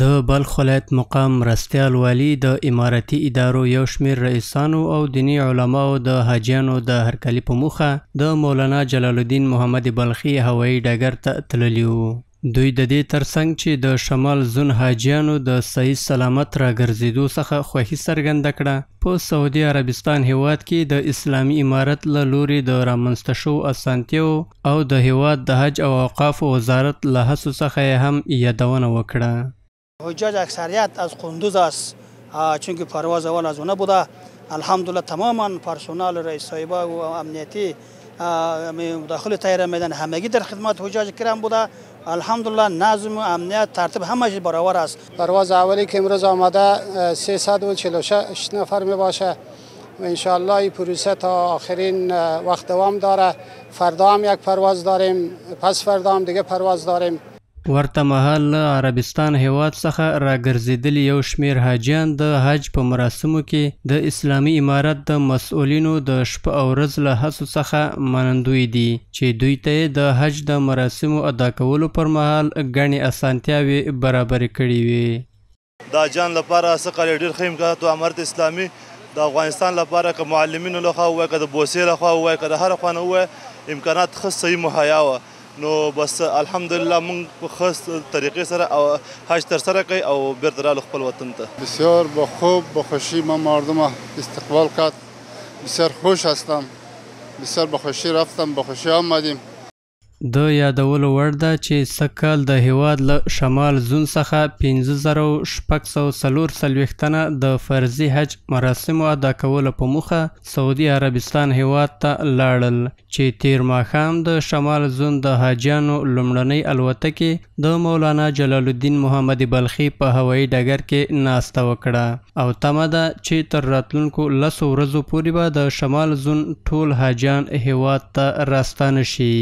د بلخ ولایت مقام مرستیال والي د امارتي ادارو یو شمېر رئیسانو او دیني علماو د حاجیانو د هرکلي په موخه د مولانا جلال الدین محمد بلخي هوایي ډګر ته تللي وو. دوی د دې ترڅنګ چې د شمال زون حاجیانو د صحیح سلامت راګرځېدو څخه خوښي څرګنده کړه. په سعودي عربستان هیواد کې د اسلامي امارت له لوري د رامنځته شوو اسانتیاو او د هیواد د حج او اوقافو وزارت له هڅو څخه یې هم یادونه وکړه. حجاج اکثریت از قندوز است، چون پرواز اول از اونه بوده. الحمدلله تماما پرسونال رئیس صاحبه و امنیتی داخل طیاره میدان همگی در خدمت حجاج کرام بوده. الحمدلله نظم و امنیت ترتیب همش برابر است. پرواز اولی که امروز آمده 346 نفر می باشه و انشاءالله این پروسه تا آخرین وقت دوام داره. فردا هم یک پرواز داریم، پس فردا هم دیگه پرواز داریم. ورته مهال له عربستان هیواد څخه راګرځېدلي یو شمېر حاجیان د حج په مراسمو کې د اسلامي امارت د مسؤلینو د شپه او ورځ له هڅو څخه منندوی دي چې دوی ته یې د حج د مراسمو ادا کولو پر مهال ګڼې اسانتیاوې برابرې کړې وې. د حاجیانو لپاره څه کال ډېر ښه امکانات و. امارت اسلامي د افغانستان لپاره که معلمینو لخوا ووایه که د بوسې لخوا ووایه که د هره خوا نه ووایه امکانات ښه صحیح مهیا وه. نو بس الحمدلله موږ په ښه طریقې سره حج ترسره کوي او بیرته رالو خپل وطن ته. بسیار با خوب با خوشی ما مردم استقبال کرد. بسیار خوش هستم، بسیار با خوشی رفتم، با خوشی آمدیم. د یادولو وړ ده چې سږکال د هیواد له شمال زون څخه 5644 تنه د فرضي حج مراسمو ادا کولو په موخه سعودي عربستان هیواد ته لاړل چې تیر ماښام د شمال زون د حاجیانو لومړنۍ الوتکې د مولانا جلال الدین محمد بلخي په هوایي ډګر کې ناسته وکړه او تمه ده چې تر راتلونکو 10 ورځو پورې به د شمال زون ټول حاجیان هیواد ته راستانه شي.